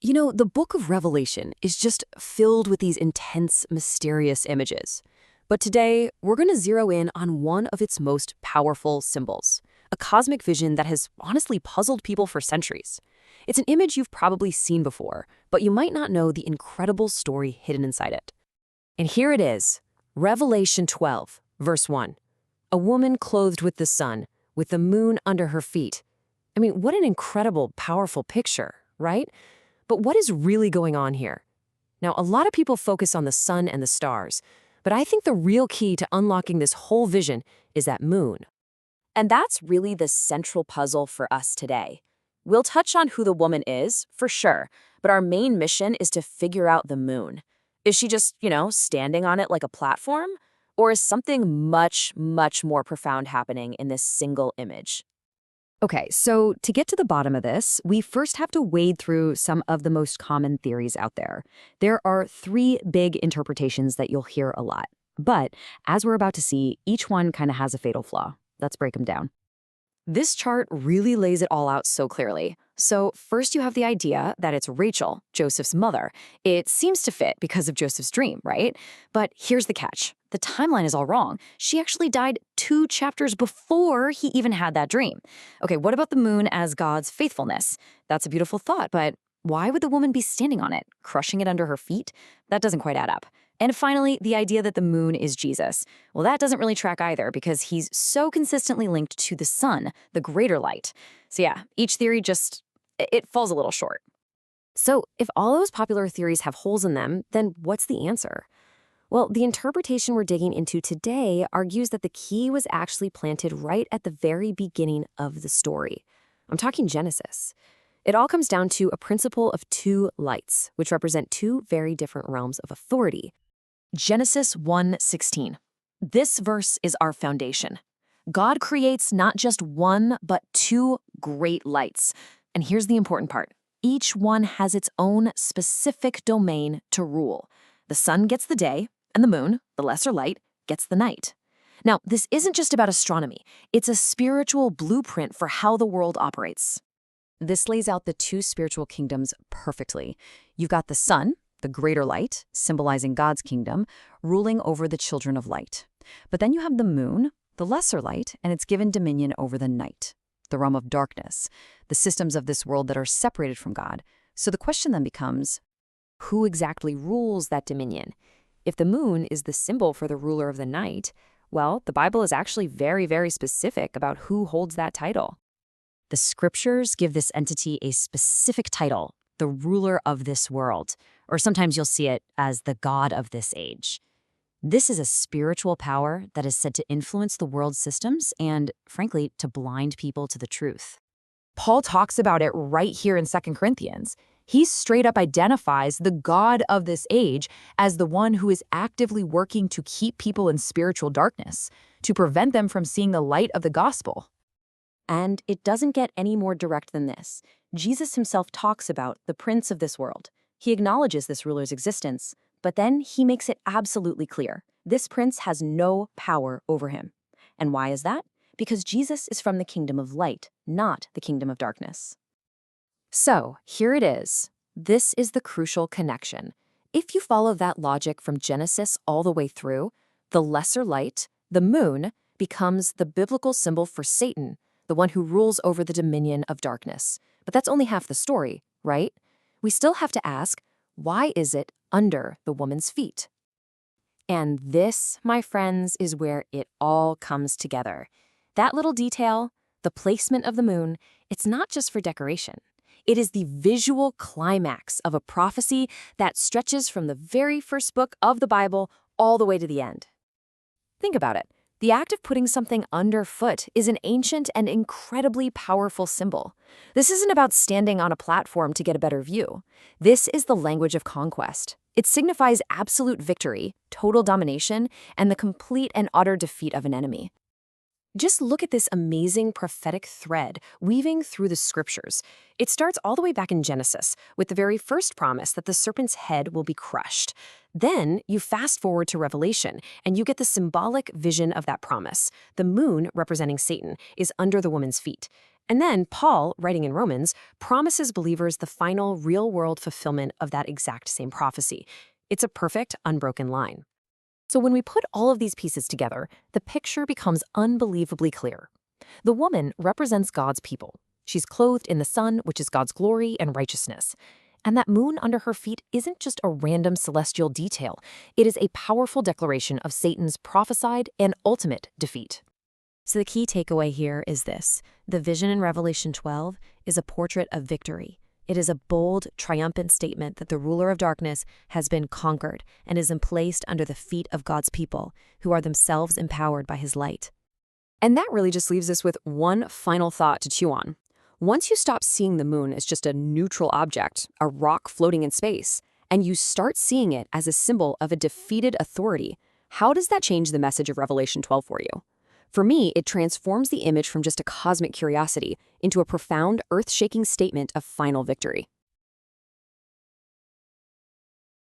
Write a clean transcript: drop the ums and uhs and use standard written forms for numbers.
You know, the book of Revelation is just filled with these intense, mysterious images. But today, we're going to zero in on one of its most powerful symbols, a cosmic vision that has honestly puzzled people for centuries. It's an image you've probably seen before, but you might not know the incredible story hidden inside it. And here it is, Revelation 12, verse 1. A woman clothed with the sun, with the moon under her feet. I mean, what an incredible, powerful picture, right? But what is really going on here? Now, a lot of people focus on the sun and the stars, but I think the real key to unlocking this whole vision is that moon. And that's really the central puzzle for us today. We'll touch on who the woman is, for sure, but our main mission is to figure out the moon. Is she just, standing on it like a platform? Or is something much, much more profound happening in this single image? Okay, so to get to the bottom of this, we first have to wade through some of the most common theories out there. There are three big interpretations that you'll hear a lot. But as we're about to see, each one kind of has a fatal flaw. Let's break them down. This chart really lays it all out so clearly. So first you have the idea that it's Rachel, Joseph's mother. It seems to fit because of Joseph's dream, right? But here's the catch. The timeline is all wrong. She actually died 2 chapters before he even had that dream. Okay, what about the moon as God's faithfulness? That's a beautiful thought, but why would the woman be standing on it, crushing it under her feet? That doesn't quite add up. And finally, the idea that the moon is Jesus. Well, that doesn't really track either because he's so consistently linked to the sun, the greater light. So yeah, each theory it falls a little short. So if all those popular theories have holes in them, then what's the answer? Well, the interpretation we're digging into today argues that the key was actually planted right at the very beginning of the story. I'm talking Genesis. It all comes down to a principle of 2 lights, which represent 2 very different realms of authority. Genesis 1:16. This verse is our foundation. God creates not just 1, but 2 great lights. And here's the important part. Each one has its own specific domain to rule. The sun gets the day, and the moon, the lesser light, gets the night. Now, this isn't just about astronomy. It's a spiritual blueprint for how the world operates. This lays out the 2 spiritual kingdoms perfectly. You've got the sun, the greater light, symbolizing God's kingdom, ruling over the children of light. But then you have the moon, the lesser light, and it's given dominion over the night, the realm of darkness, the systems of this world that are separated from God. So the question then becomes, who exactly rules that dominion? If the moon is the symbol for the ruler of the night, well, the Bible is actually very, very specific about who holds that title. The scriptures give this entity a specific title, the ruler of this world, or sometimes you'll see it as the God of this age. This is a spiritual power that is said to influence the world's systems and, frankly, to blind people to the truth. Paul talks about it right here in 2 Corinthians. He straight up identifies the God of this age as the one who is actively working to keep people in spiritual darkness, to prevent them from seeing the light of the gospel. And it doesn't get any more direct than this. Jesus himself talks about the prince of this world. He acknowledges this ruler's existence, but then he makes it absolutely clear. This prince has no power over him. And why is that? Because Jesus is from the kingdom of light, not the kingdom of darkness. So here it is. This is the crucial connection. If you follow that logic from Genesis all the way through, the lesser light, the moon, becomes the biblical symbol for Satan, the one who rules over the dominion of darkness. But that's only half the story, right? We still have to ask, why is it under the woman's feet? And this, my friends, is where it all comes together. That little detail, the placement of the moon, it's not just for decoration. It is the visual climax of a prophecy that stretches from the very first book of the Bible all the way to the end. Think about it. The act of putting something underfoot is an ancient and incredibly powerful symbol. This isn't about standing on a platform to get a better view. This is the language of conquest. It signifies absolute victory, total domination, and the complete and utter defeat of an enemy. Just look at this amazing prophetic thread weaving through the scriptures. It starts all the way back in Genesis with the very first promise that the serpent's head will be crushed. Then you fast forward to Revelation, and you get the symbolic vision of that promise. The moon, representing Satan, is under the woman's feet. And then Paul, writing in Romans, promises believers the final real-world fulfillment of that exact same prophecy. It's a perfect, unbroken line. So when we put all of these pieces together, the picture becomes unbelievably clear. The woman represents God's people. She's clothed in the sun, which is God's glory and righteousness. And that moon under her feet isn't just a random celestial detail. It is a powerful declaration of Satan's prophesied and ultimate defeat. So the key takeaway here is this. The vision in Revelation 12 is a portrait of victory. It is a bold, triumphant statement that the ruler of darkness has been conquered and is emplaced under the feet of God's people, who are themselves empowered by his light. And that really just leaves us with one final thought to chew on. Once you stop seeing the moon as just a neutral object, a rock floating in space, and you start seeing it as a symbol of a defeated authority, how does that change the message of Revelation 12 for you? For me, it transforms the image from just a cosmic curiosity into a profound, earth-shaking statement of final victory.